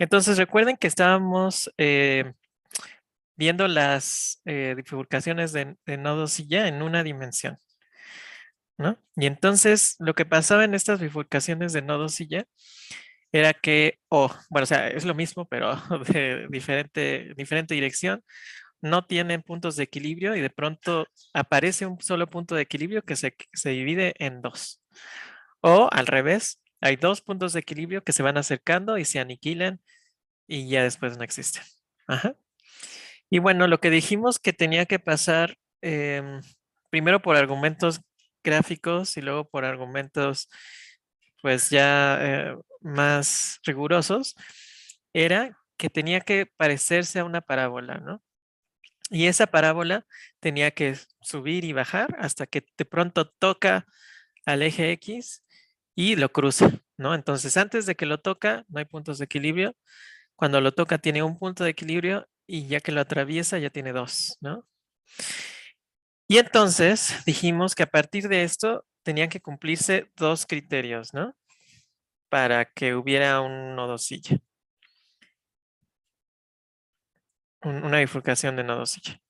Entonces recuerden que estábamos viendo las bifurcaciones de nodos silla en una dimensión, ¿no? Y entonces lo que pasaba en estas bifurcaciones de nodos silla era que, bueno, o sea, es lo mismo, pero de diferente dirección, no tienen puntos de equilibrio y de pronto aparece un solo punto de equilibrio que se divide en dos. O al revés, hay dos puntos de equilibrio que se van acercando y se aniquilan y ya después no existen. Ajá. Y bueno, lo que dijimos que tenía que pasar primero por argumentos gráficos y luego por argumentos pues ya más rigurosos, era que tenía que parecerse a una parábola, ¿no? Y esa parábola tenía que subir y bajar hasta que de pronto toca al eje X y lo cruza, ¿no? Entonces, antes de que lo toca, no hay puntos de equilibrio. Cuando lo toca, tiene un punto de equilibrio y ya que lo atraviesa, ya tiene dos, ¿no? Y entonces dijimos que a partir de esto tenían que cumplirse dos criterios, ¿no? Para que hubiera un nodo silla, una bifurcación de nodo silla.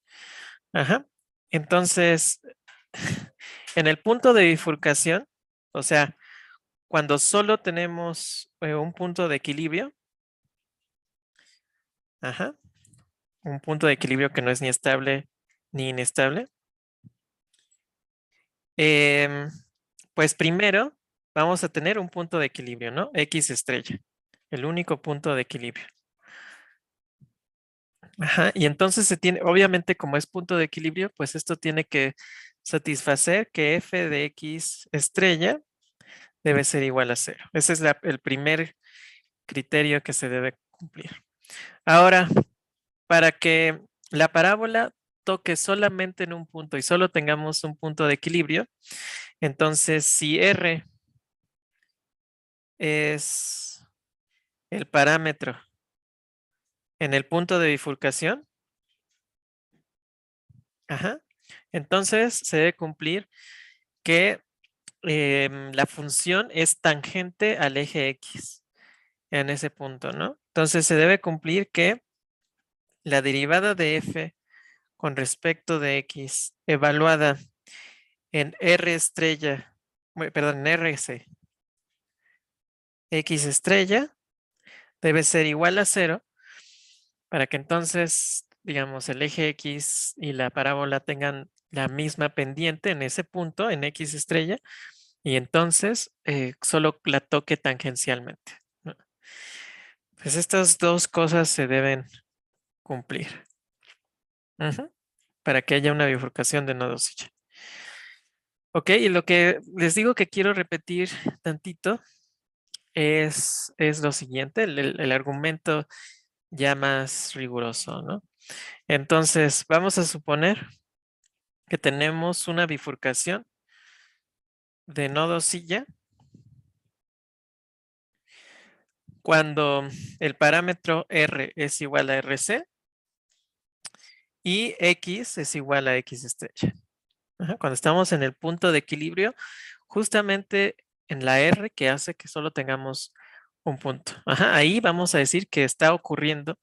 Ajá. Entonces, en el punto de bifurcación, o sea, cuando solo tenemos un punto de equilibrio, ajá, un punto de equilibrio que no es ni estable ni inestable, em, pues primero vamos a tener un punto de equilibrio, ¿no? X estrella, el único punto de equilibrio. Ajá, y entonces se tiene, obviamente como es punto de equilibrio, pues esto tiene que satisfacer que f de x estrella debe ser igual a cero. Ese es el primer criterio que se debe cumplir. Ahora, para que la parábola toque solamente en un punto y solo tengamos un punto de equilibrio, entonces si R es el parámetro en el punto de bifurcación, ajá, entonces se debe cumplir que la función es tangente al eje X en ese punto, ¿no? Entonces se debe cumplir que la derivada de f con respecto de x evaluada en R estrella, perdón, en RC, X estrella debe ser igual a cero para que entonces, digamos, el eje X y la parábola tengan la misma pendiente en ese punto, en X estrella, y entonces solo la toque tangencialmente, ¿no? Pues estas dos cosas se deben cumplir. Ujú, para que haya una bifurcación de nodos silla. Ok, y lo que les digo que quiero repetir tantito es lo siguiente, el argumento ya más riguroso, ¿no? Entonces, vamos a suponer que tenemos una bifurcación de nodo silla cuando el parámetro R es igual a RC y X es igual a X estrella. Ajá, cuando estamos en el punto de equilibrio, justamente en la R que hace que solo tengamos un punto. Ajá, ahí vamos a decir que está ocurriendo,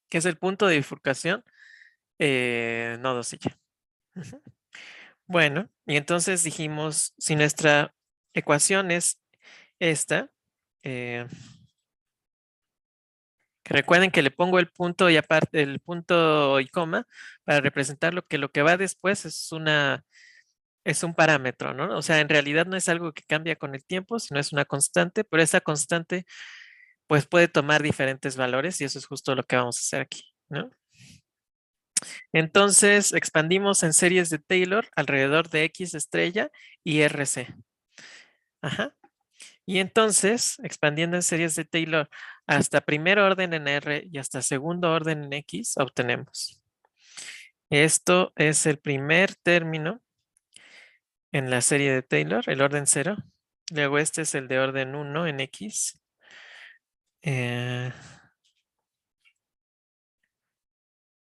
que es el punto de bifurcación nodo silla. Ujú. Bueno, y entonces dijimos, si nuestra ecuación es esta, eh, que recuerden que le pongo el punto y aparte el punto y coma para representar lo que va después es un parámetro, ¿no? O sea, en realidad no es algo que cambia con el tiempo, sino es una constante, pero esa constante pues puede tomar diferentes valores y eso es justo lo que vamos a hacer aquí, ¿no? Entonces expandimos en series de Taylor alrededor de X estrella y RC. Ajá. Y entonces, expandiendo en series de Taylor hasta primer orden en R y hasta segundo orden en X, obtenemos. Esto es el primer término en la serie de Taylor, el orden 0. Luego este es el de orden 1 en X. Eh,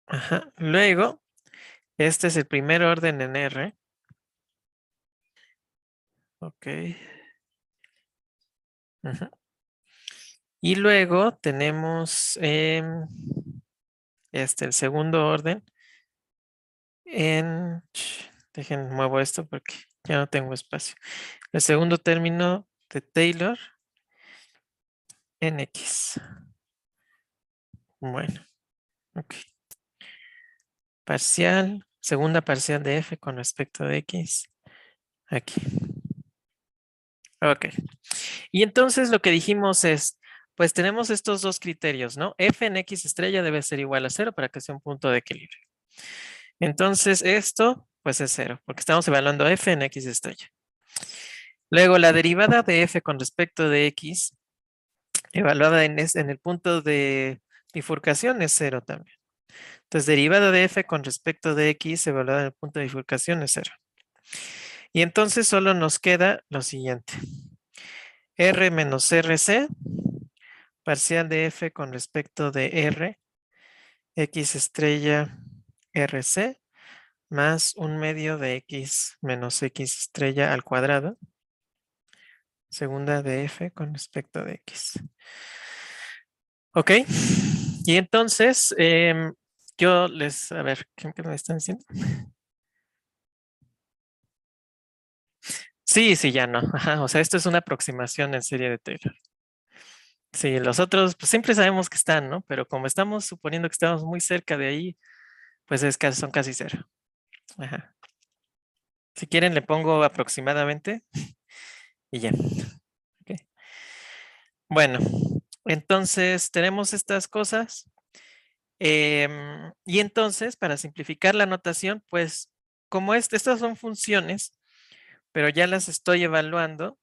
ajá. Luego, este es el primer orden en R. Ok. Ajá. Y luego tenemos el segundo orden en... Dejen, muevo esto porque ya no tengo espacio. El segundo término de Taylor en X. Bueno, ok. Parcial, segunda parcial de F con respecto de X. Aquí. Ok. Y entonces lo que dijimos es, pues tenemos estos dos criterios, ¿no? F en X estrella debe ser igual a 0 para que sea un punto de equilibrio. Entonces esto, pues es 0, porque estamos evaluando F en X estrella. Luego la derivada de F con respecto de X, evaluada en el punto de bifurcación, es 0 también. Entonces derivada de F con respecto de X, evaluada en el punto de bifurcación, es 0. Y entonces solo nos queda lo siguiente. R menos RC, parcial de F con respecto de R, X estrella RC, más un medio de X menos X estrella al cuadrado, segunda de F con respecto de X. Ok, y entonces yo les, a ver, ¿qué me están diciendo? Sí, sí, ya no. Ajá, o sea, esto es una aproximación en serie de Taylor. Sí, los otros, pues siempre sabemos que están, ¿no? Pero como estamos suponiendo que estamos muy cerca de ahí, pues son casi cero. Ajá. Si quieren, le pongo aproximadamente y ya. Ok. Bueno, entonces tenemos estas cosas. Y entonces, para simplificar la notación, pues como estas son funciones, pero ya las estoy evaluando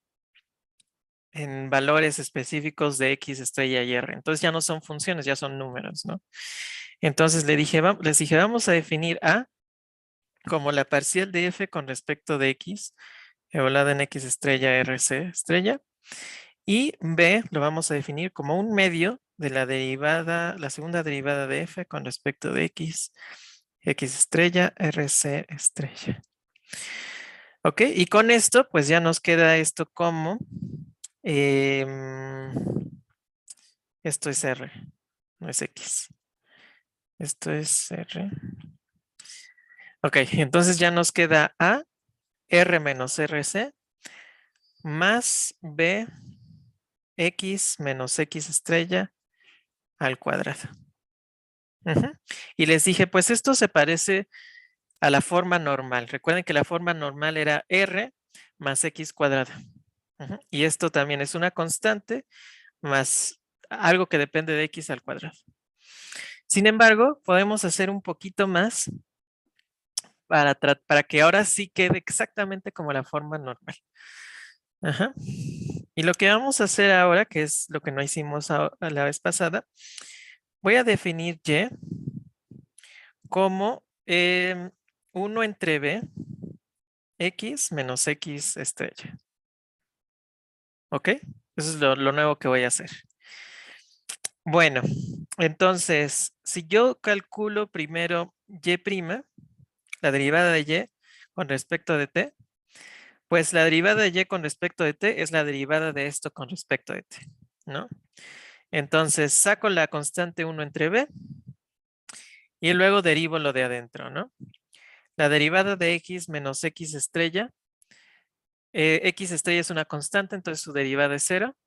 en valores específicos de X estrella y R. Entonces ya no son funciones, ya son números, ¿no? Entonces les dije, vamos a definir A como la parcial de F con respecto de X, evaluada en X estrella RC estrella. Y B lo vamos a definir como un medio de la derivada, la segunda derivada de F con respecto de X, X estrella, RC estrella. Ok, y con esto pues ya nos queda esto como, em, esto es R, no es X. Esto es R. Ok, entonces ya nos queda A, R menos RC, más B, X menos X estrella al cuadrado. Ujú. Y les dije, pues esto se parece a la forma normal. Recuerden que la forma normal era R más X cuadrado. Ujú. Y esto también es una constante más algo que depende de X al cuadrado. Sin embargo, podemos hacer un poquito más para que ahora sí quede exactamente como la forma normal. Ajá. Y lo que vamos a hacer ahora, que es lo que no hicimos a la vez pasada, voy a definir Y como 1 entre B, X menos X estrella. ¿Ok? Eso es lo nuevo que voy a hacer. Bueno, entonces, si yo calculo primero Y', la derivada de Y con respecto de T, pues la derivada de Y con respecto de T es la derivada de esto con respecto de T, ¿no? Entonces, saco la constante 1 entre B y luego derivo lo de adentro, ¿no? La derivada de X menos X estrella, X estrella es una constante, entonces su derivada es 0.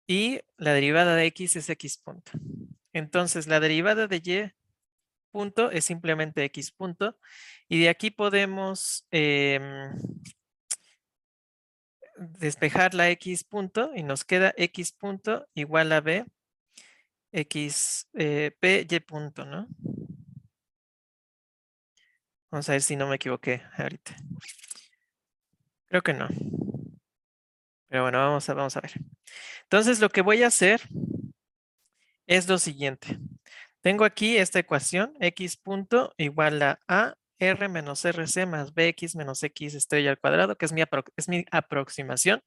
Y la derivada de X es X punto. Entonces, la derivada de Y punto es simplemente X punto. Y de aquí podemos despejar la X punto y nos queda X punto igual a B, X, P, Y punto, ¿no? Vamos a ver si no me equivoqué ahorita. Creo que no. Pero bueno, vamos a ver. Entonces, lo que voy a hacer es lo siguiente. Tengo aquí esta ecuación, X punto igual a R menos RC más BX menos X estrella al cuadrado, que es mi aproximación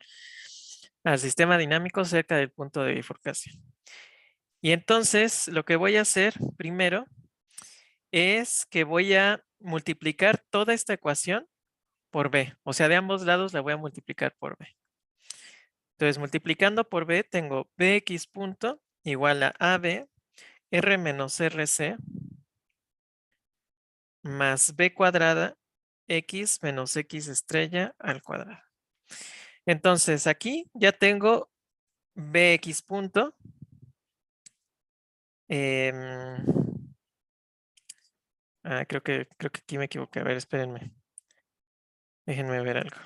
al sistema dinámico cerca del punto de bifurcación. Y entonces, lo que voy a hacer primero es que voy a multiplicar toda esta ecuación por B. O sea, de ambos lados la voy a multiplicar por B. Entonces, multiplicando por b, tengo bx punto igual a ab r menos rc más b cuadrada x menos x estrella al cuadrado. Entonces, aquí ya tengo bx punto. em, creo que aquí me equivoqué. A ver, espérenme. Déjenme ver algo.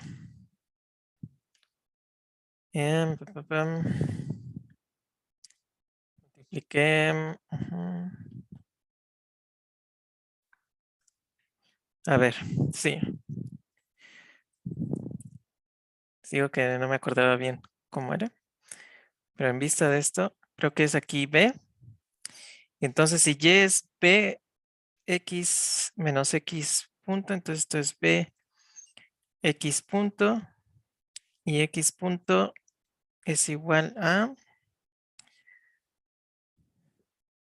Pam. Multipliqué. A ver, sí. Digo que no me acordaba bien cómo era. Pero en vista de esto, creo que es aquí b. Entonces, si y es b x menos x punto, entonces esto es b x punto y x punto es igual a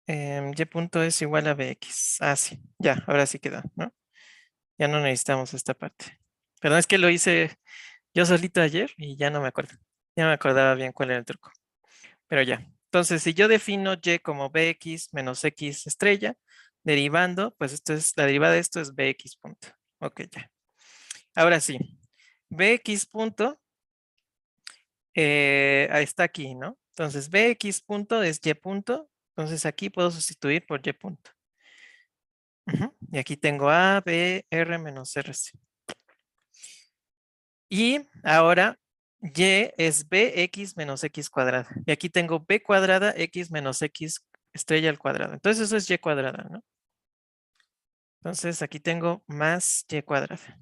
y punto es igual a bx. Ah, sí, ya, ahora sí queda, ¿no? Ya no necesitamos esta parte. Perdón, es que lo hice yo solito ayer y ya no me acuerdo. Ya me acordaba bien cuál era el truco. Pero ya. Entonces, si yo defino y como bx menos x estrella, derivando, pues esto es, la derivada de esto es bx punto. Ok, ya. Ahora sí, bx punto ahí está aquí, ¿no? Entonces, bx punto es y punto. Entonces, aquí puedo sustituir por y punto. Y aquí tengo a, b, r menos rc. Y ahora y es bx menos x cuadrada. Y aquí tengo b cuadrada x menos x estrella al cuadrado. Entonces eso es y cuadrada, ¿no? Entonces aquí tengo más y cuadrada.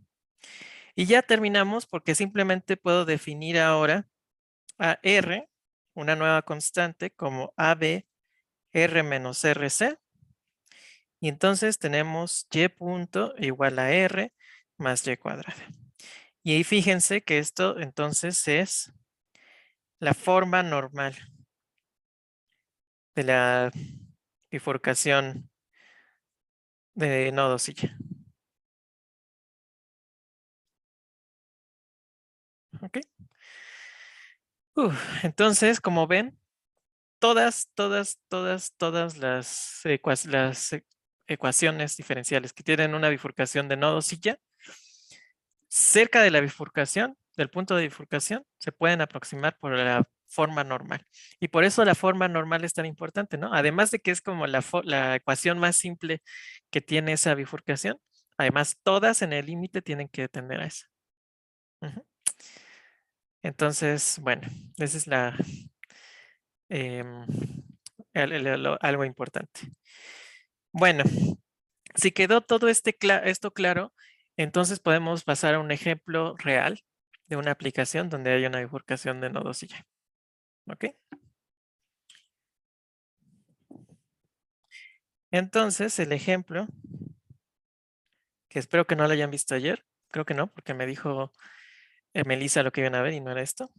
Y ya terminamos porque simplemente puedo definir ahora a r, una nueva constante, como ab r menos rc. Y entonces tenemos y punto igual a r más y cuadrada. Y ahí fíjense que esto entonces es la forma normal de la bifurcación de nodos y ya. ¿Ok? Entonces, como ven, todas las ecuaciones diferenciales que tienen una bifurcación de nodos y ya, cerca de la bifurcación, del punto de bifurcación, se pueden aproximar por la forma normal. Y por eso la forma normal es tan importante, ¿no? Además de que es como la ecuación más simple que tiene esa bifurcación, además todas en el límite tienen que tender a eso. Ujú. Entonces, bueno, esa es em, algo importante. Bueno, si quedó todo esto claro, entonces podemos pasar a un ejemplo real de una aplicación donde hay una bifurcación de nodos y ya. ¿Ok? Entonces, el ejemplo, que espero que no lo hayan visto ayer, creo que no, porque me dijo Melissa lo que iban a ver y no era esto,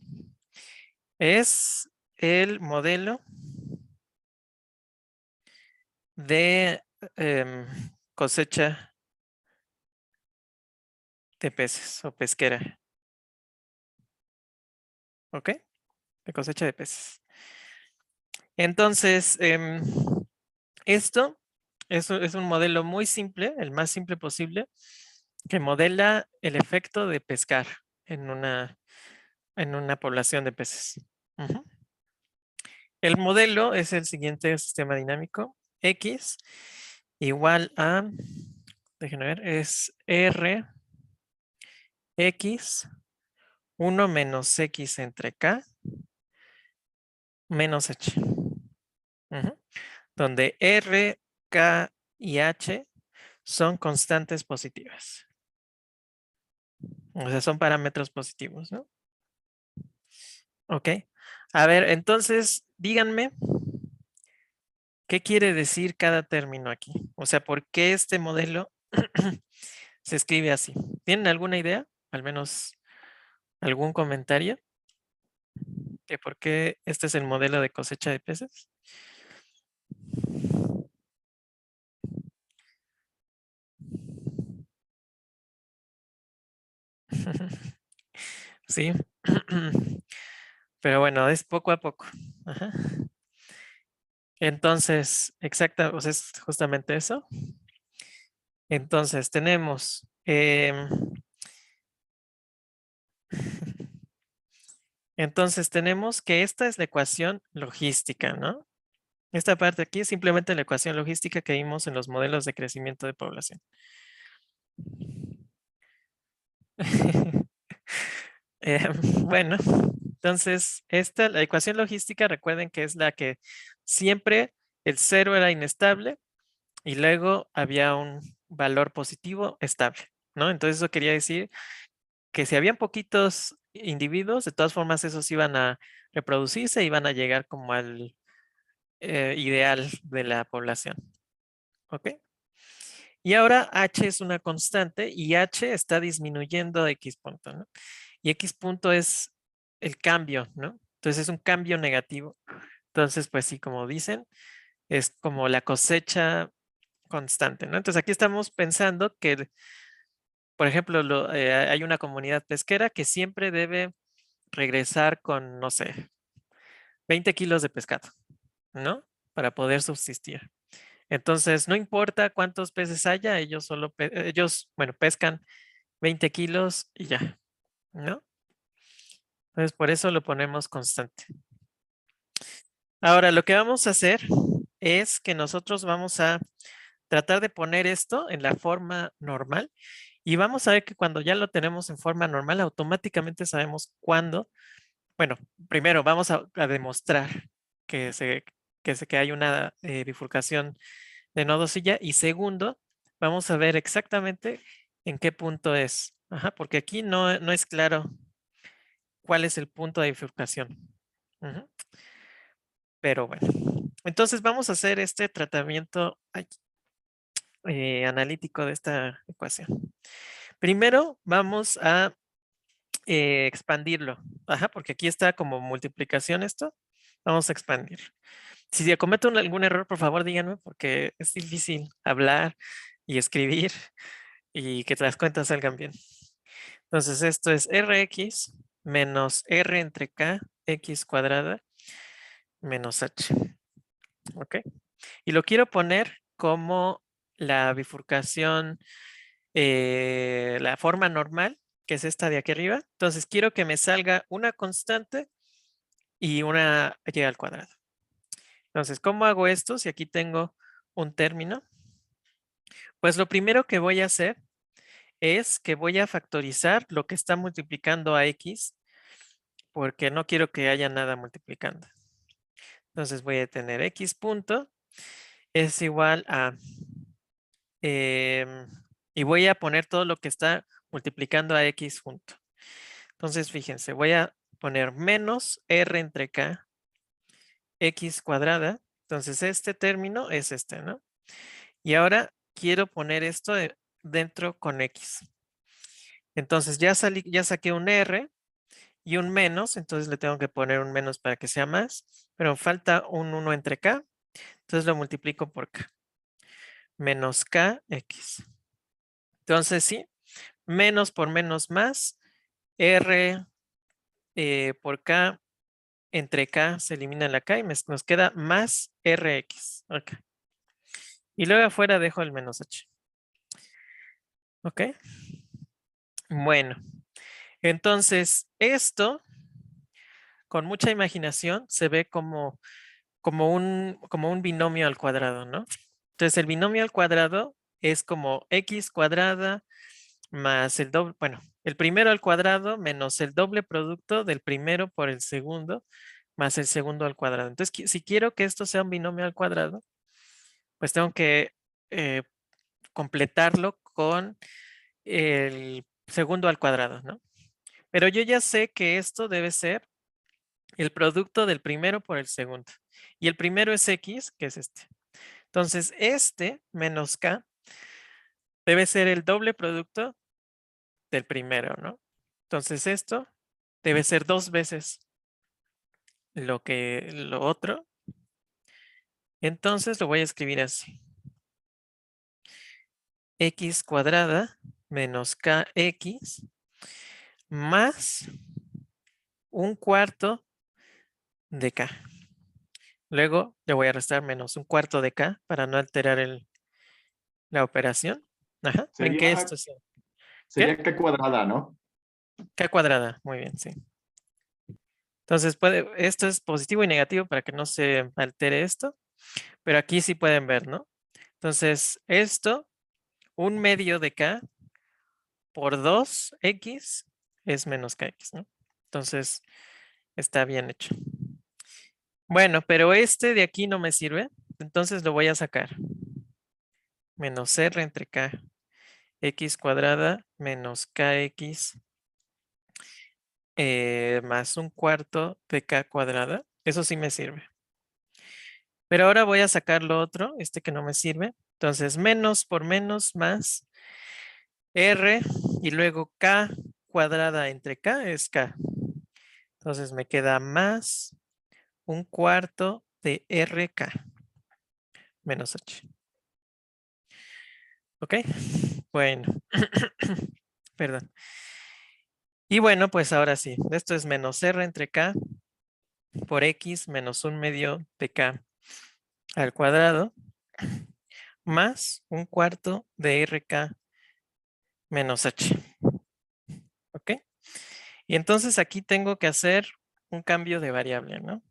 es el modelo de cosecha de peces o pesquera. ¿Ok? De cosecha de peces. Entonces, esto es un modelo muy simple, el más simple posible, que modela el efecto de pescar en una población de peces. Ujú. El modelo es el siguiente sistema dinámico. X igual a, déjenme ver, es R X 1 menos X entre K menos H. Ujú. Donde R, K y H son constantes positivas. O sea, son parámetros positivos, ¿no? Ok. A ver, entonces, díganme, ¿qué quiere decir cada término aquí? O sea, ¿por qué este modelo se escribe así? ¿Tienen alguna idea? Al menos algún comentario de por qué este es el modelo de cosecha de peces. Sí. Pero bueno, es poco a poco. Ajá. Entonces, exacta, pues es justamente eso. Entonces, tenemos... entonces, tenemos que esta es la ecuación logística, ¿no? Esta parte aquí es simplemente la ecuación logística que vimos en los modelos de crecimiento de población. Eh, bueno, entonces, la ecuación logística, recuerden que es la que siempre el cero era inestable y luego había un valor positivo estable, ¿no? Entonces eso quería decir que si habían poquitos individuos, de todas formas esos iban a reproducirse, iban a llegar como al ideal de la población, ¿ok? Y ahora h es una constante y h está disminuyendo a x punto, ¿no? Y x punto es el cambio, ¿no? Entonces es un cambio negativo. Entonces, pues sí, como dicen, es como la cosecha constante, ¿no? Entonces aquí estamos pensando que, por ejemplo, hay una comunidad pesquera que siempre debe regresar con, no sé, 20 kilos de pescado, ¿no? Para poder subsistir. Entonces, no importa cuántos peces haya, ellos solo, ellos, bueno, pescan 20 kilos y ya, ¿no? Entonces, por eso lo ponemos constante. Ahora, lo que vamos a hacer es que nosotros vamos a tratar de poner esto en la forma normal y vamos a ver que cuando ya lo tenemos en forma normal, automáticamente sabemos cuándo. Bueno, primero vamos a demostrar que, que hay una bifurcación de nodo silla y segundo, vamos a ver exactamente en qué punto es. Ajá, porque aquí no es claro cuál es el punto de bifurcación. Ujú. Pero bueno, entonces vamos a hacer este tratamiento analítico de esta ecuación. Primero vamos a expandirlo. Ajá, porque aquí está como multiplicación esto. Vamos a expandir. Si cometo algún error, por favor díganme, porque es difícil hablar y escribir y que las cuentas salgan bien. Entonces esto es Rx menos R entre K, X cuadrada, menos H. ¿Ok? Y lo quiero poner como la bifurcación, la forma normal, que es esta de aquí arriba. Entonces quiero que me salga una constante y una y al cuadrado. Entonces, ¿cómo hago esto? Si aquí tengo un término, pues lo primero que voy a hacer es que voy a factorizar lo que está multiplicando a x, porque no quiero que haya nada multiplicando. Entonces voy a tener x punto es igual a, em, y voy a poner todo lo que está multiplicando a x junto. Entonces, fíjense, voy a poner menos r entre k, x cuadrada. Entonces, este término es este, ¿no? Y ahora quiero poner esto dentro con x. Entonces, ya saqué un r y un menos, entonces le tengo que poner un menos para que sea más, pero falta un 1 entre k, entonces lo multiplico por k, menos kx. Entonces, sí, menos por menos más, r por k entre k se elimina la k y nos queda más rx. Ok. Y luego afuera dejo el menos h. Ok. Bueno, entonces esto con mucha imaginación se ve como un binomio al cuadrado, ¿no? Entonces el binomio al cuadrado es como x cuadrada más el doble, bueno, el primero al cuadrado menos el doble producto del primero por el segundo más el segundo al cuadrado. Entonces, si quiero que esto sea un binomio al cuadrado, pues tengo que eh, completarlo con el segundo al cuadrado, ¿no? Pero yo ya sé que esto debe ser el producto del primero por el segundo. Y el primero es x, que es este. Entonces, este menos k debe ser el doble producto del primero, ¿no? Entonces, esto debe ser dos veces lo otro. Entonces, lo voy a escribir así. X cuadrada menos kx más un cuarto de k. Luego le voy a restar menos un cuarto de k para no alterar la operación. Ajá. Ven que esto Sería, es ¿qué? sería k cuadrada, ¿no? K cuadrada. Muy bien, sí. Entonces esto es positivo y negativo para que no se altere esto, pero aquí sí pueden ver, ¿no? Entonces, esto, un medio de k por 2x es menos kx, ¿no? Entonces, está bien hecho. Bueno, pero este de aquí no me sirve, entonces lo voy a sacar. Menos r entre k, x cuadrada menos kx más un cuarto de k cuadrada. Eso sí me sirve. Pero ahora voy a sacar lo otro, este que no me sirve. Entonces, menos por menos más r y luego k cuadrada entre k es k. Entonces me queda más un cuarto de rk menos h. ¿Ok? Bueno, perdón. Y bueno, pues ahora sí, esto es menos r entre k por x menos un medio de k al cuadrado más un cuarto de rk menos h. ¿Ok? Y entonces aquí tengo que hacer un cambio de variable, ¿no?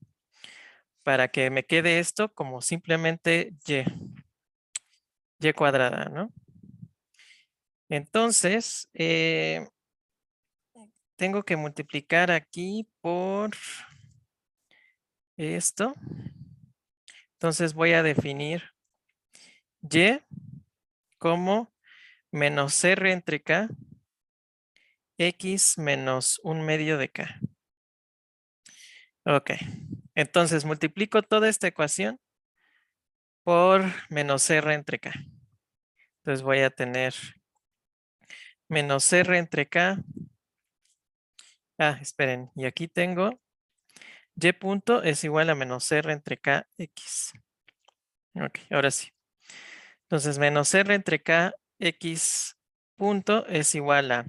Para que me quede esto como simplemente y cuadrada, ¿no? Entonces, tengo que multiplicar aquí por esto. Entonces voy a definir y como menos r entre k, x menos un medio de k. Ok, entonces multiplico toda esta ecuación por menos r entre k. Entonces voy a tener menos r entre k. Ah, esperen, y aquí tengo y punto es igual a menos r entre k x. Ok, ahora sí. Entonces menos r entre k x punto es igual a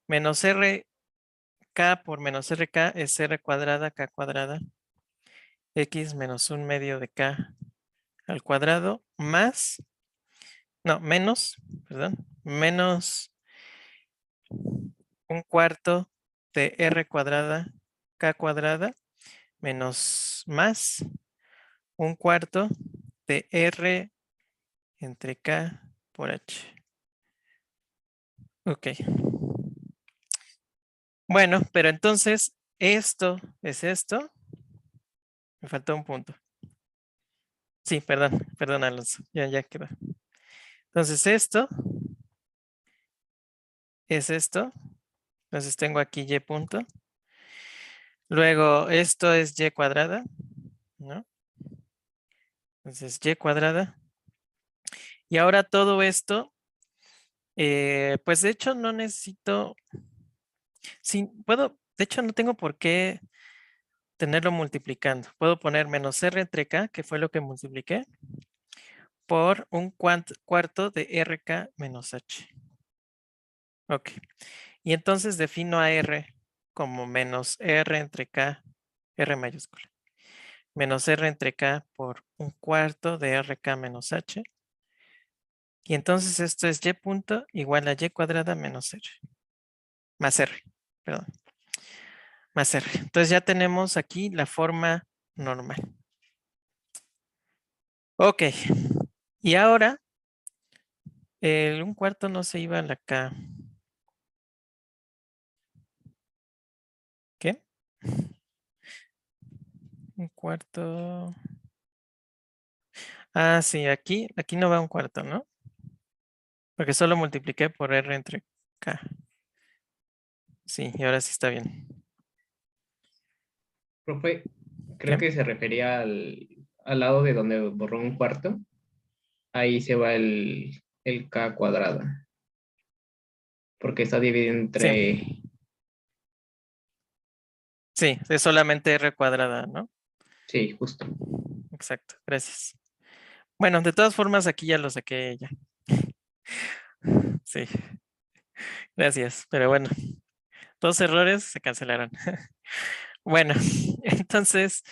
menos r k por menos rk es r cuadrada k cuadrada x menos un medio de k al cuadrado más, no, menos, perdón, menos un cuarto de r cuadrada k cuadrada menos más un cuarto de r entre k por h. Ok. Bueno, pero entonces esto es esto. Me faltó un punto. Sí, perdón, Alonso. Ya quedó. Entonces esto es esto. Entonces tengo aquí y punto. Luego esto es y cuadrada, ¿no? Entonces y cuadrada. Y ahora todo esto, pues de hecho no necesito, sí, puedo, de hecho no tengo por qué tenerlo multiplicando. Puedo poner menos r entre k, que fue lo que multipliqué, por un cuarto de rk menos h. Ok. Y entonces defino a r como menos r entre k, r mayúscula, menos r entre k por un cuarto de rk menos h. Y entonces esto es y punto igual a y cuadrada menos r, más r, perdón, más r. Entonces ya tenemos aquí la forma normal. Ok, y ahora el un cuarto no se iba a la k. ¿Qué? Un cuarto. Ah, sí, aquí no va un cuarto, ¿no? Porque solo multipliqué por r entre k. Sí, y ahora sí está bien. Profe, creo ¿Qué? que se refería al lado de donde borró un cuarto. Ahí se va el k cuadrado, porque está dividido Sí, entre... sí, es solamente r cuadrada, ¿no? Sí, justo. Exacto, gracias. Bueno, de todas formas aquí ya lo saqué ya. Sí, gracias. Pero bueno, dos errores se cancelaron. Bueno, entonces,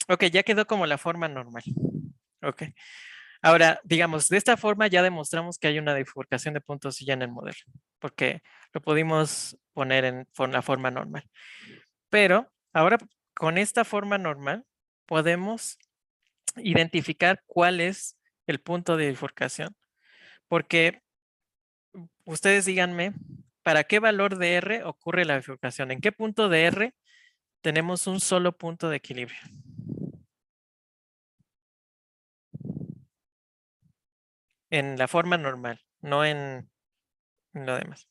ok, ya quedó como la forma normal. Ok. Ahora, digamos, de esta forma ya demostramos que hay una bifurcación de puntos y ya en el modelo, porque lo pudimos poner en la forma normal. Pero ahora con esta forma normal podemos identificar cuál es el punto de bifurcación, porque ustedes díganme, ¿para qué valor de R ocurre la bifurcación? ¿En qué punto de R tenemos un solo punto de equilibrio? En la forma normal, no en lo demás.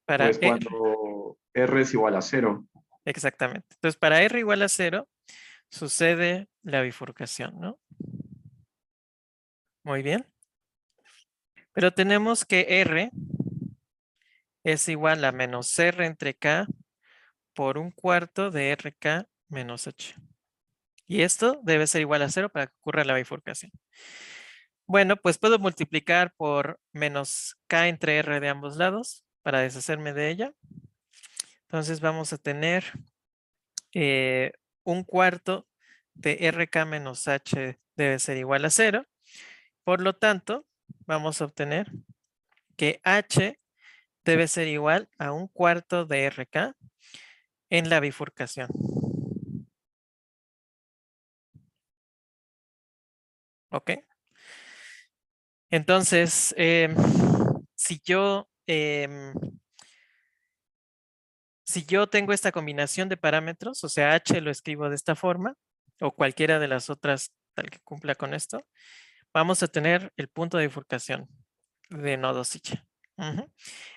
Para Pues R, cuando R es igual a cero. exactamente. Entonces, para R igual a 0, sucede la bifurcación, ¿no? Muy bien. Pero tenemos que R es igual a menos R entre K por un cuarto de RK menos H. Y esto debe ser igual a 0 para que ocurra la bifurcación. Bueno, pues puedo multiplicar por menos K entre R de ambos lados para deshacerme de ella. Entonces vamos a tener un cuarto de RK menos H debe ser igual a 0. Por lo tanto, vamos a obtener que H debe ser igual a un cuarto de RK en la bifurcación. ¿Ok? Entonces, si yo tengo esta combinación de parámetros, o sea, H lo escribo de esta forma, o cualquiera de las otras tal que cumpla con esto, vamos a tener el punto de bifurcación de nodos y Y.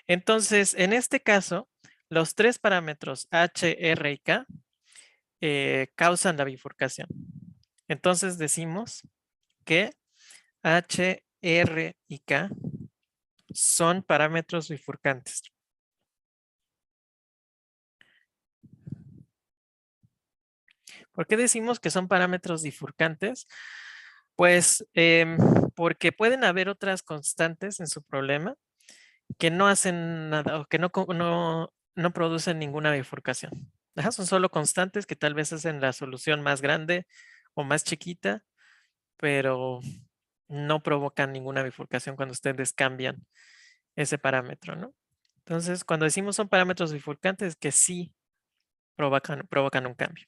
Entonces, en este caso, los tres parámetros H, R y K causan la bifurcación. Entonces decimos que H, R y K son parámetros bifurcantes. ¿Por qué decimos que son parámetros bifurcantes? Pues porque pueden haber otras constantes en su problema que no hacen nada o que no producen ninguna bifurcación. Son solo constantes que tal vez hacen la solución más grande o más chiquita, pero no provocan ninguna bifurcación cuando ustedes cambian ese parámetro, ¿no? Entonces, cuando decimos son parámetros bifurcantes, que sí provocan un cambio.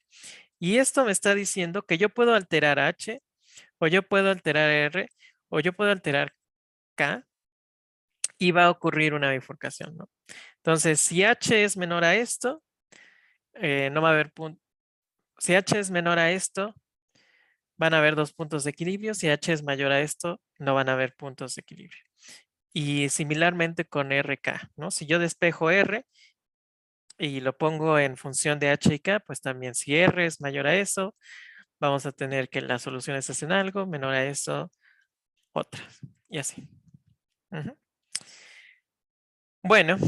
Y esto me está diciendo que yo puedo alterar H, o yo puedo alterar R, o yo puedo alterar K, y va a ocurrir una bifurcación, ¿no? Entonces, si H es menor a esto, no va a haber punto. Si H es menor a esto, van a haber dos puntos de equilibrio. Si H es mayor a esto, no van a haber puntos de equilibrio. Y similarmente con RK, ¿no? Si yo despejo R y lo pongo en función de H y K, pues también si R es mayor a eso, vamos a tener que las soluciones hacen algo, menor a eso, otras. Y así. Bueno,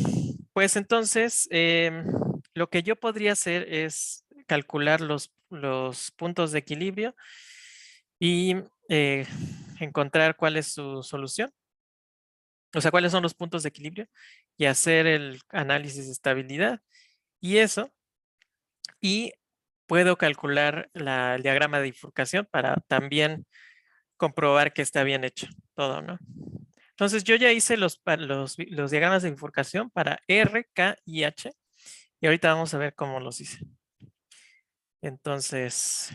pues entonces lo que yo podría hacer es calcular los puntos de equilibrio y eh, encontrar cuál es su solución. O sea, cuáles son los puntos de equilibrio y hacer el análisis de estabilidad. Y eso, y puedo calcular el diagrama de bifurcación para también comprobar que está bien hecho todo, ¿no? Entonces yo ya hice los diagramas de bifurcación para R, K y H. Y ahorita vamos a ver cómo los hice. Entonces,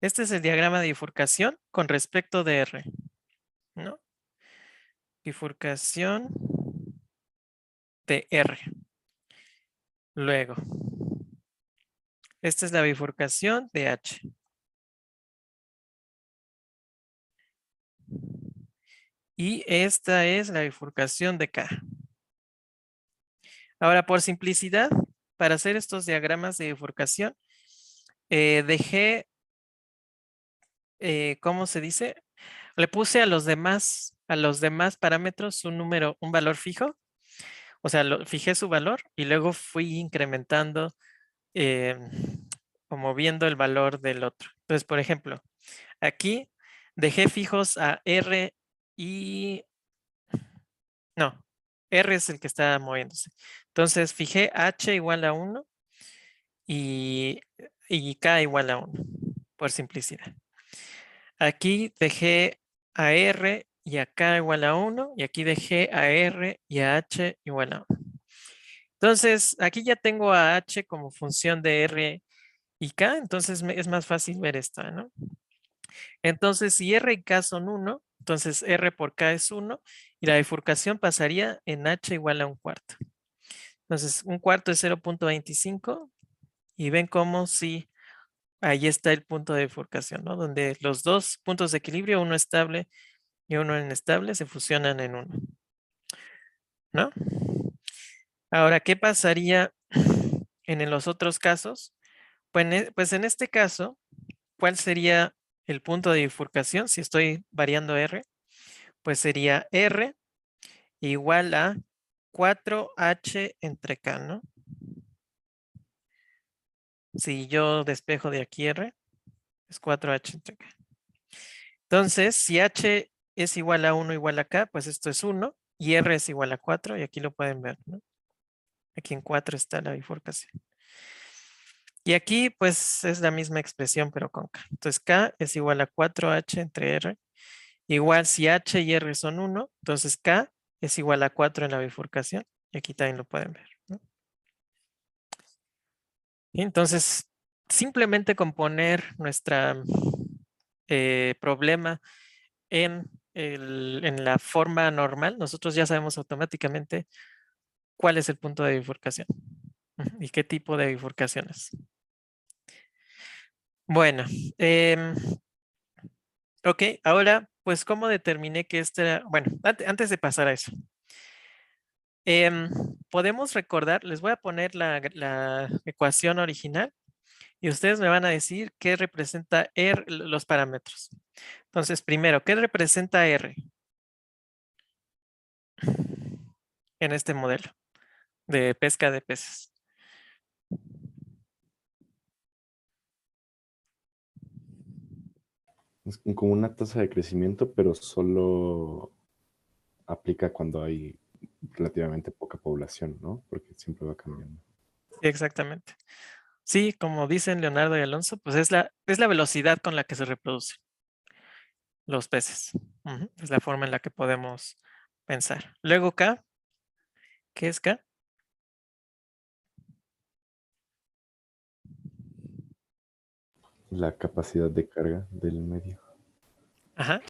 este es el diagrama de bifurcación con respecto de R, ¿no? Bifurcación de R. Luego, esta es la bifurcación de H. Y esta es la bifurcación de K. Ahora, por simplicidad, para hacer estos diagramas de bifurcación, dejé, ¿cómo se dice? Le puse a los demás parámetros un número, un valor fijo. O sea, fijé su valor y luego fui incrementando eh, o moviendo el valor del otro. Entonces, por ejemplo, aquí dejé fijos a R y... No, R es el que está moviéndose. Entonces fijé H igual a 1 y K igual a 1, por simplicidad. Aquí dejé a R y a K igual a 1 y aquí dejé a R y a H igual a 1. Entonces, aquí ya tengo a H como función de R y K, entonces es más fácil ver esto, ¿no? Entonces, si R y K son 1, entonces R por K es 1 y la bifurcación pasaría en H igual a 1/4. Entonces, 1/4 es 0.25 y ven cómo si ahí está el punto de bifurcación, ¿no? Donde los dos puntos de equilibrio, uno estable y uno inestable, se fusionan en uno, ¿no? Ahora, ¿qué pasaría en los otros casos? Pues en este caso, ¿cuál sería el punto de bifurcación si estoy variando R? Pues sería R igual a 4H entre K, ¿no? Si yo despejo de aquí R, es 4H entre K. Entonces, si H es igual a 1 igual a K, pues esto es 1 y R es igual a 4 y aquí lo pueden ver, ¿no? Aquí en 4 está la bifurcación. Y aquí pues es la misma expresión pero con K. Entonces K es igual a 4H entre R. Igual si H y R son 1, entonces K es igual a 4 en la bifurcación. Y aquí también lo pueden ver, ¿no? Y entonces simplemente con poner nuestra problema en la forma normal, nosotros ya sabemos automáticamente cuál es el punto de bifurcación y qué tipo de bifurcaciones. Bueno, ok, ahora pues cómo determiné que este era, bueno, antes de pasar a eso, podemos recordar, les voy a poner la ecuación original y ustedes me van a decir qué representa R, los parámetros. Entonces, primero, ¿qué representa R en este modelo de pesca de peces? Es como una tasa de crecimiento, pero solo aplica cuando hay relativamente poca población, ¿no? Porque siempre va cambiando. Sí, exactamente. Sí, como dicen Leonardo y Alonso, pues es la velocidad con la que se reproducen los peces. Es la forma en la que podemos pensar. Luego K, ¿qué es K? La capacidad de carga del medio. Ajá.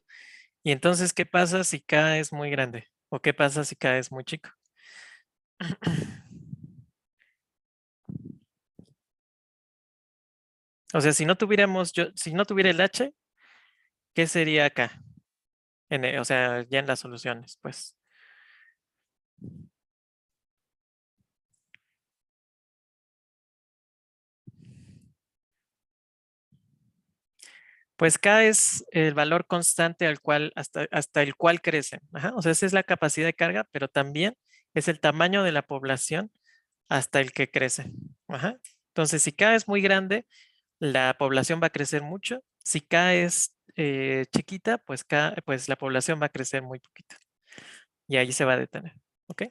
Y entonces, ¿qué pasa si K es muy grande? ¿O qué pasa si K es muy chico? O sea, si no tuviera el H, ¿qué sería K? O sea, ya en las soluciones, pues. Pues K es el valor constante al cual, hasta el cual crecen. Ajá. O sea, esa es la capacidad de carga, pero también es el tamaño de la población hasta el que crece. Ajá. Entonces, si K es muy grande, la población va a crecer mucho. Si K es chiquita, pues la población va a crecer muy poquito. Y ahí se va a detener. ¿Ok?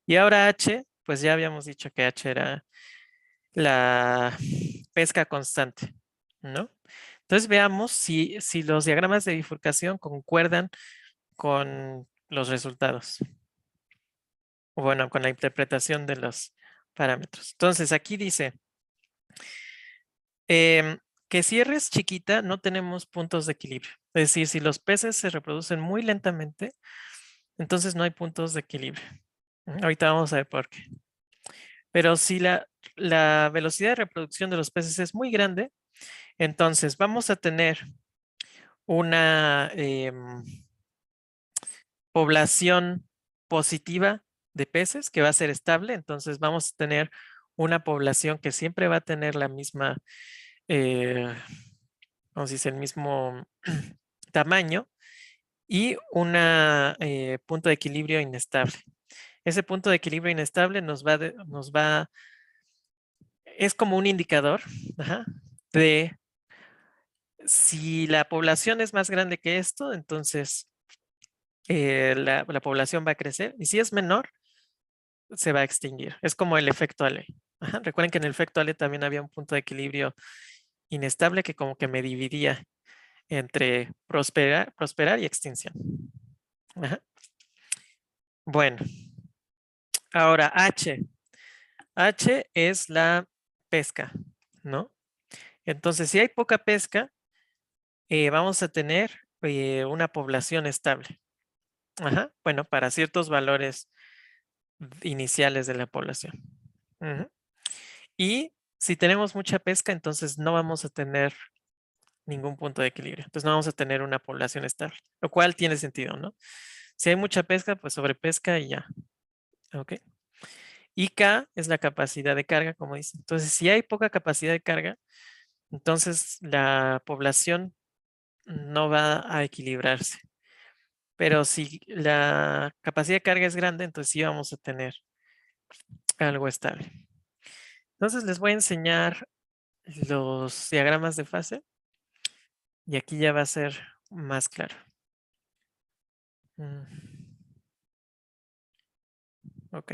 Y ahora H, pues ya habíamos dicho que H era la pesca constante, ¿no? Entonces veamos si los diagramas de bifurcación concuerdan con los resultados. Bueno, con la interpretación de los parámetros. Entonces aquí dice que si R es chiquita no tenemos puntos de equilibrio. Es decir, si los peces se reproducen muy lentamente, entonces no hay puntos de equilibrio. Ahorita vamos a ver por qué. Pero si la velocidad de reproducción de los peces es muy grande, entonces vamos a tener una población positiva de peces que va a ser estable. Entonces vamos a tener una población que siempre va a tener la misma, vamos a decir, el mismo tamaño y un punto de equilibrio inestable. Ese punto de equilibrio inestable es como un indicador, ajá, de si la población es más grande que esto, entonces la población va a crecer y si es menor, se va a extinguir. Es como el efecto Ale. Ajá, recuerden que en el efecto Ale también había un punto de equilibrio inestable que como que me dividía entre prosperar y extinción. Ajá. Bueno, ahora H. H es la pesca, ¿no? Entonces, si hay poca pesca, vamos a tener una población estable. Ajá. Bueno, para ciertos valores iniciales de la población. Ujú. Y si tenemos mucha pesca, entonces no vamos a tener ningún punto de equilibrio. Entonces no vamos a tener una población estable, lo cual tiene sentido, ¿no? Si hay mucha pesca, pues sobrepesca y ya. ¿Ok? Y K es la capacidad de carga, como dice. Entonces, si hay poca capacidad de carga, entonces la población no va a equilibrarse. Pero si la capacidad de carga es grande, entonces sí vamos a tener algo estable. Entonces les voy a enseñar los diagramas de fase y aquí ya va a ser más claro. Ok.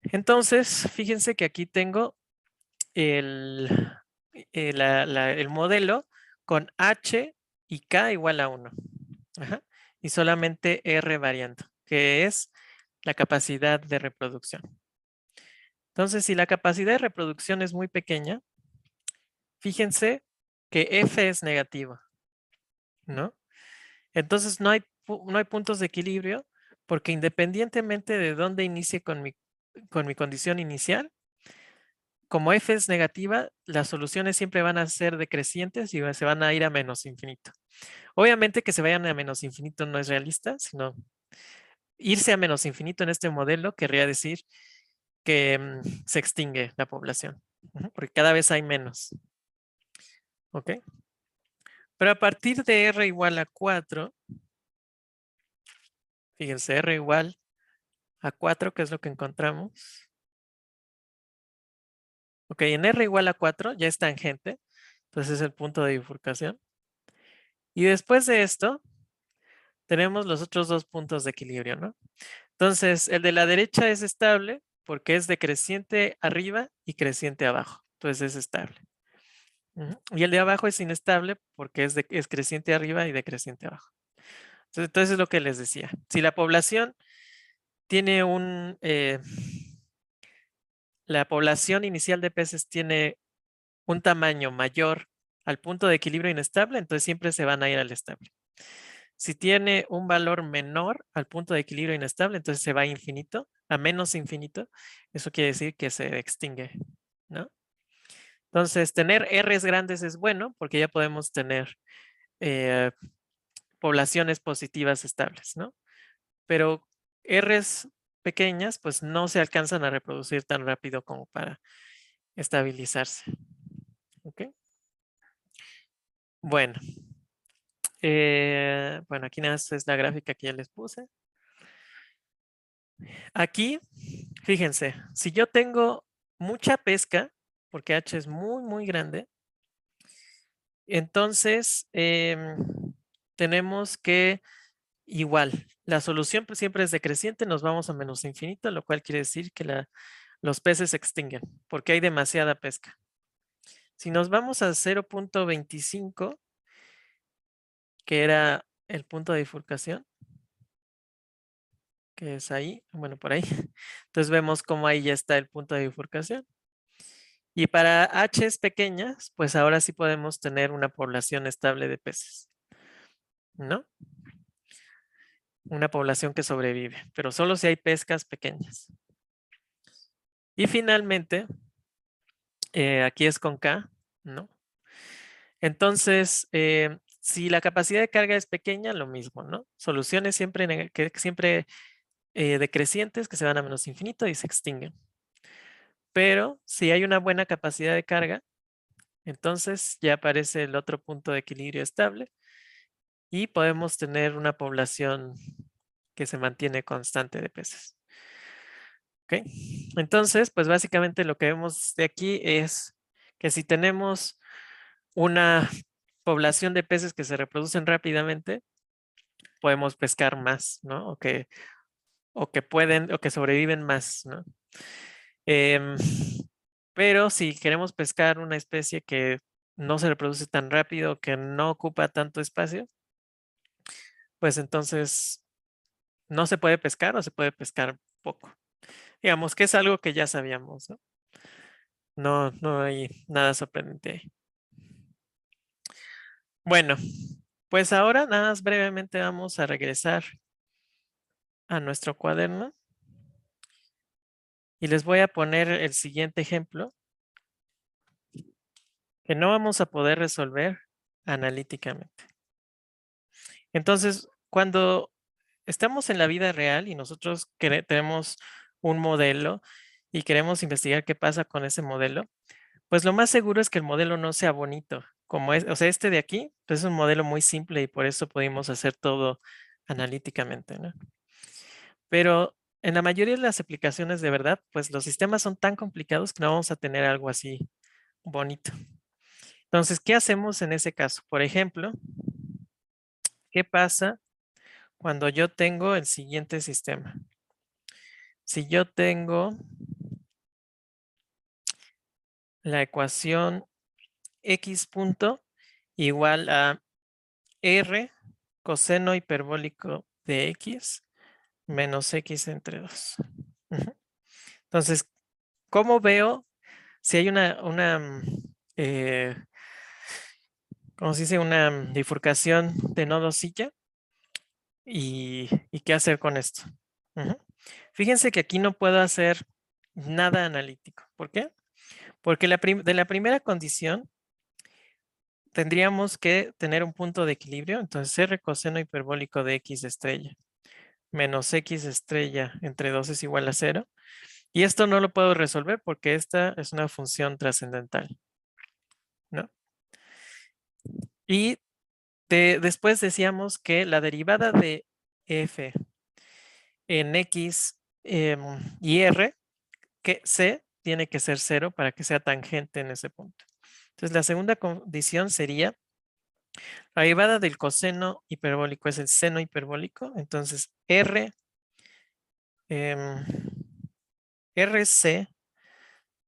Entonces, fíjense que aquí tengo el, el modelo con H y K igual a 1. Ajá. Y solamente R variando, que es la capacidad de reproducción. Entonces, si la capacidad de reproducción es muy pequeña, fíjense que F es negativo, ¿no? Entonces, no hay puntos de equilibrio porque independientemente de dónde inicie con mi condición inicial, como F es negativa, las soluciones siempre van a ser decrecientes y se van a ir a menos infinito. Obviamente que se vayan a menos infinito no es realista, sino irse a menos infinito en este modelo querría decir que se extingue la población, porque cada vez hay menos. ¿Ok? Pero a partir de R igual a 4, fíjense, R igual a 4, que es lo que encontramos. Ok, en R igual a 4 ya es tangente, entonces es el punto de bifurcación. Y después de esto, tenemos los otros dos puntos de equilibrio, ¿no? Entonces, el de la derecha es estable porque es decreciente arriba y creciente abajo. Entonces es estable. Y el de abajo es inestable porque es creciente arriba y decreciente abajo. Entonces es lo que les decía. Si la población tiene la población inicial de peces tiene un tamaño mayor al punto de equilibrio inestable, entonces siempre se van a ir al estable. Si tiene un valor menor al punto de equilibrio inestable, entonces se va a infinito, a menos infinito. Eso quiere decir que se extingue, ¿no? Entonces, tener R's grandes es bueno porque ya podemos tener poblaciones positivas estables, ¿no? Pero R's pequeñas, pues no se alcanzan a reproducir tan rápido como para estabilizarse. ¿Ok? Bueno. Bueno, aquí nada más es la gráfica que ya les puse. Aquí, fíjense, si yo tengo mucha pesca, porque H es muy, muy grande, entonces tenemos que igual, la solución pues, siempre es decreciente, nos vamos a menos infinito, lo cual quiere decir que los peces se extinguen, porque hay demasiada pesca. Si nos vamos a 0.25, que era el punto de bifurcación, que es ahí, bueno, por ahí. Entonces vemos cómo ahí ya está el punto de bifurcación. Y para H's pequeñas, pues ahora sí podemos tener una población estable de peces, ¿no? Una población que sobrevive, pero solo si hay pescas pequeñas. Y finalmente, aquí es con K, ¿no? Entonces, si la capacidad de carga es pequeña, lo mismo, ¿no? Soluciones siempre decrecientes que se van a menos infinito y se extinguen. Pero si hay una buena capacidad de carga, entonces ya aparece el otro punto de equilibrio estable y podemos tener una población que se mantiene constante de peces. ¿Ok? Entonces, pues básicamente lo que vemos de aquí es que si tenemos una población de peces que se reproducen rápidamente, podemos pescar más, ¿no? O que pueden, o que sobreviven más, ¿no? Em, pero si queremos pescar una especie que no se reproduce tan rápido, que no ocupa tanto espacio, pues entonces no se puede pescar o se puede pescar poco. Digamos que es algo que ya sabíamos, ¿no? No hay nada sorprendente ahí. Bueno, pues ahora nada más brevemente vamos a regresar a nuestro cuaderno y les voy a poner el siguiente ejemplo que no vamos a poder resolver analíticamente. Entonces, cuando estamos en la vida real y nosotros tenemos un modelo y queremos investigar qué pasa con ese modelo, pues lo más seguro es que el modelo no sea bonito, como es, o sea, este de aquí, pues es un modelo muy simple y por eso pudimos hacer todo analíticamente, ¿no? Pero en la mayoría de las aplicaciones de verdad, pues los sistemas son tan complicados que no vamos a tener algo así bonito. Entonces, ¿qué hacemos en ese caso? Por ejemplo, ¿qué pasa cuando yo tengo el siguiente sistema? Si yo tengo la ecuación x punto igual a r coseno hiperbólico de x menos x entre 2. Entonces, ¿cómo veo si hay ¿cómo se dice? Una bifurcación de nodo silla y qué hacer con esto? Fíjense que aquí no puedo hacer nada analítico. ¿Por qué? Porque de la primera condición tendríamos que tener un punto de equilibrio. Entonces, r coseno hiperbólico de x estrella menos x estrella entre 2 es igual a 0. Y esto no lo puedo resolver porque esta es una función trascendental, ¿no? Y después decíamos que la derivada de f en x y r, que c tiene que ser 0 para que sea tangente en ese punto. Entonces, la segunda condición sería la derivada del coseno hiperbólico es el seno hiperbólico. Entonces, RC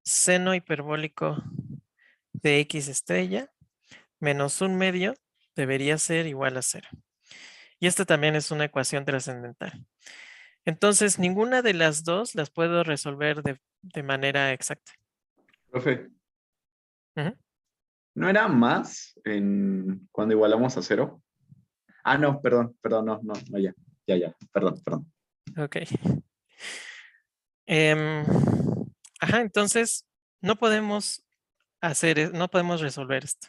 seno hiperbólico de x estrella menos 1/2 debería ser igual a 0. Y esta también es una ecuación trascendental. Entonces, ninguna de las dos las puedo resolver de manera exacta. Profe, Ujú. ¿no era más cuando igualamos a 0? Ah, no, perdón, no, ya, perdón. Ok. Em, ajá, entonces no podemos no podemos resolver esto.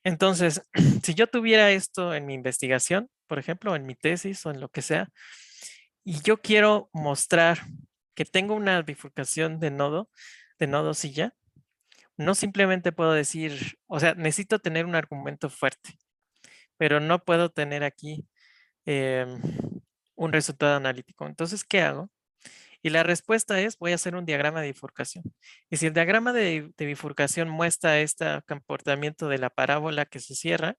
Entonces, si yo tuviera esto en mi investigación, por ejemplo, en mi tesis o en lo que sea, y yo quiero mostrar que tengo una bifurcación de nodo silla, no simplemente puedo decir, o sea, necesito tener un argumento fuerte, pero no puedo tener aquí em, un resultado analítico. Entonces, ¿qué hago? Y la respuesta es, voy a hacer un diagrama de bifurcación. Y si el diagrama de bifurcación muestra este comportamiento de la parábola que se cierra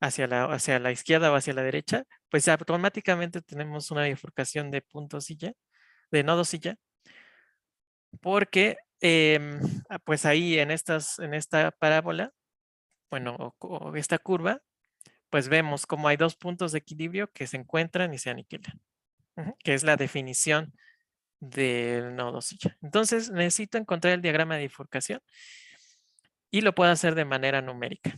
hacia la izquierda o hacia la derecha, pues automáticamente tenemos una bifurcación de punto silla, de nodo silla, porque pues ahí en esta parábola, bueno, o esta curva, pues vemos como hay dos puntos de equilibrio que se encuentran y se aniquilan, que es la definición del nodo silla. Entonces necesito encontrar el diagrama de bifurcación y lo puedo hacer de manera numérica.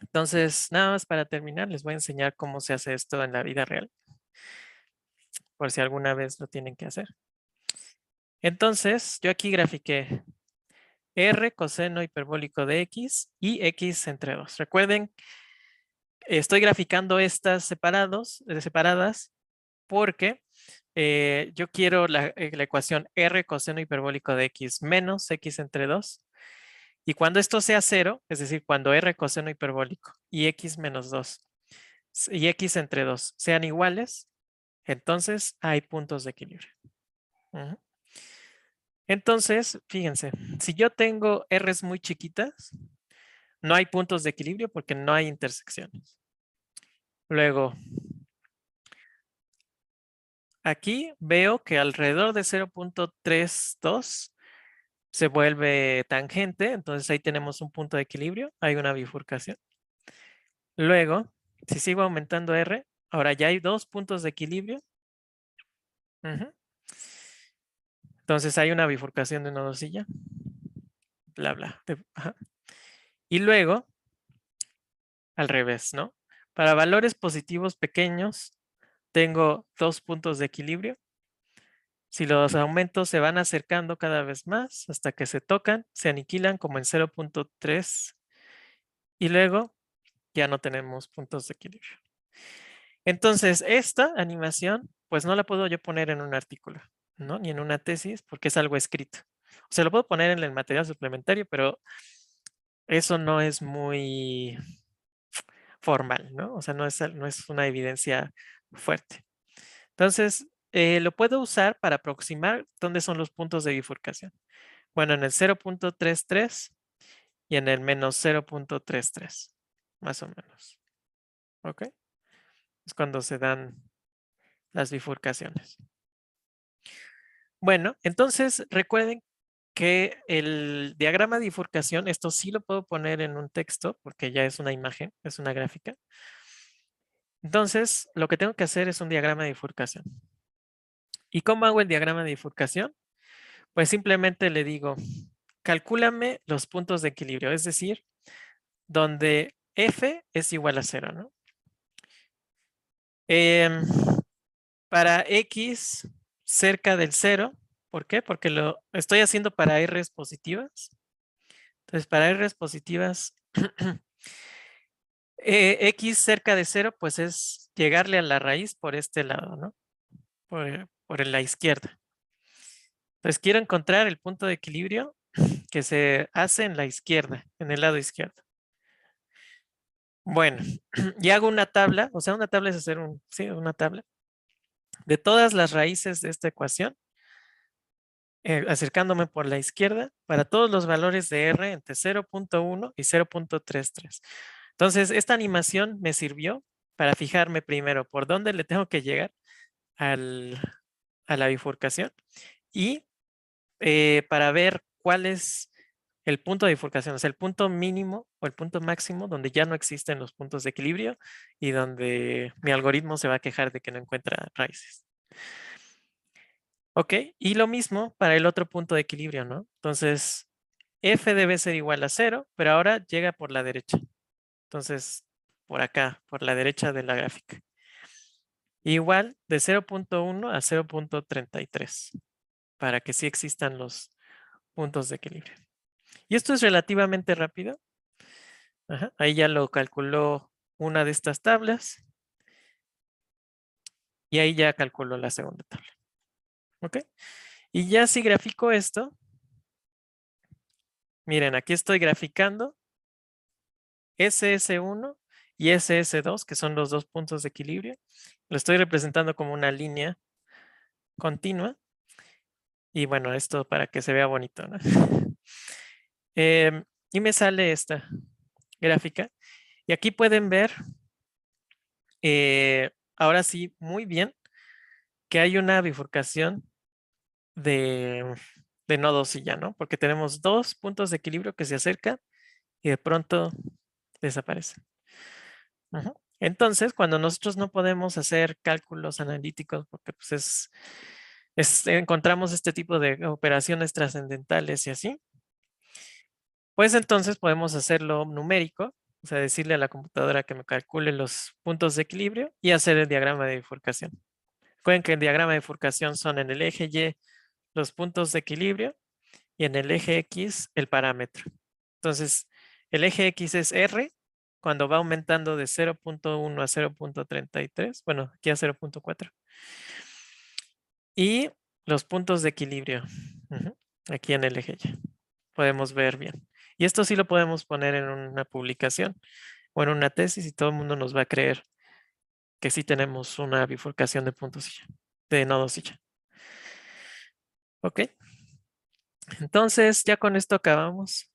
Entonces, nada más para terminar, les voy a enseñar cómo se hace esto en la vida real, por si alguna vez lo tienen que hacer. Entonces, yo aquí grafiqué r coseno hiperbólico de x y x entre 2. Recuerden, estoy graficando estas separadas porque yo quiero la ecuación r coseno hiperbólico de x menos x entre 2. Y cuando esto sea 0, es decir, cuando r coseno hiperbólico y x menos 2 y x entre 2 sean iguales, entonces hay puntos de equilibrio. Entonces, fíjense, si yo tengo r's muy chiquitas, no hay puntos de equilibrio porque no hay intersecciones. Luego, aquí veo que alrededor de 0.32 se vuelve tangente, entonces ahí tenemos un punto de equilibrio, hay una bifurcación. Luego, si sigo aumentando R, ahora ya hay dos puntos de equilibrio. Ujú. Entonces hay una bifurcación de nodosilla. Bla, bla. Ajá. Y luego, al revés, ¿no? Para valores positivos pequeños, tengo dos puntos de equilibrio. Si los aumentos se van acercando cada vez más hasta que se tocan, se aniquilan como en 0.3 y luego ya no tenemos puntos de equilibrio. Entonces, esta animación, pues no la puedo yo poner en un artículo, ¿no? Ni en una tesis, porque es algo escrito. O sea, lo puedo poner en el material suplementario, pero eso no es muy formal, ¿no? O sea, no es una evidencia fuerte. Entonces, lo puedo usar para aproximar dónde son los puntos de bifurcación. Bueno, en el 0.33 y en el menos 0.33, más o menos. ¿Ok? Es cuando se dan las bifurcaciones. Bueno, entonces recuerden que el diagrama de bifurcación, esto sí lo puedo poner en un texto porque ya es una imagen, es una gráfica. Entonces, lo que tengo que hacer es un diagrama de bifurcación. ¿Y cómo hago el diagrama de bifurcación? Pues simplemente le digo, calcúlame los puntos de equilibrio, es decir, donde F es igual a 0, ¿no? Em, para X cerca del 0, ¿por qué? Porque lo estoy haciendo para R's positivas. Entonces, para R's positivas, X cerca de 0, pues es llegarle a la raíz por este lado, ¿no? Por la izquierda. Entonces, quiero encontrar el punto de equilibrio que se hace en la izquierda, en el lado izquierdo. Bueno, y hago una tabla, o sea, una tabla es hacer una tabla de todas las raíces de esta ecuación, acercándome por la izquierda para todos los valores de R entre 0.1 y 0.33. Entonces, esta animación me sirvió para fijarme primero por dónde le tengo que llegar a la bifurcación y para ver cuál es el punto de bifurcación, o sea, el punto mínimo o el punto máximo donde ya no existen los puntos de equilibrio y donde mi algoritmo se va a quejar de que no encuentra raíces. Ok, y lo mismo para el otro punto de equilibrio, ¿no? Entonces, F debe ser igual a 0, pero ahora llega por la derecha. Entonces, por acá, por la derecha de la gráfica. Igual de 0.1 a 0.33, para que sí existan los puntos de equilibrio. Y esto es relativamente rápido. Ajá, ahí ya lo calculó una de estas tablas. Y ahí ya calculó la segunda tabla. ¿Ok? Y ya si grafico esto, miren, aquí estoy graficando SS1 y SS2, que son los dos puntos de equilibrio. Lo estoy representando como una línea continua. Y bueno, esto para que se vea bonito, ¿no? Y me sale esta gráfica. Y aquí pueden ver, ahora sí, muy bien, que hay una bifurcación de nodos y ya, ¿no? Porque tenemos dos puntos de equilibrio que se acercan y de pronto desaparecen. Ujú. Entonces, cuando nosotros no podemos hacer cálculos analíticos porque pues encontramos este tipo de operaciones trascendentales y así, pues entonces podemos hacerlo numérico, o sea, decirle a la computadora que me calcule los puntos de equilibrio y hacer el diagrama de bifurcación. Recuerden que el diagrama de bifurcación son en el eje Y los puntos de equilibrio y en el eje X el parámetro. Entonces, el eje X es R cuando va aumentando de 0.1 a 0.33, bueno, aquí a 0.4. Y los puntos de equilibrio, aquí en el eje Y. Podemos ver bien. Y esto sí lo podemos poner en una publicación o en una tesis y todo el mundo nos va a creer que sí tenemos una bifurcación de puntos y ya, de nodos y ya. Ok. Entonces, ya con esto acabamos.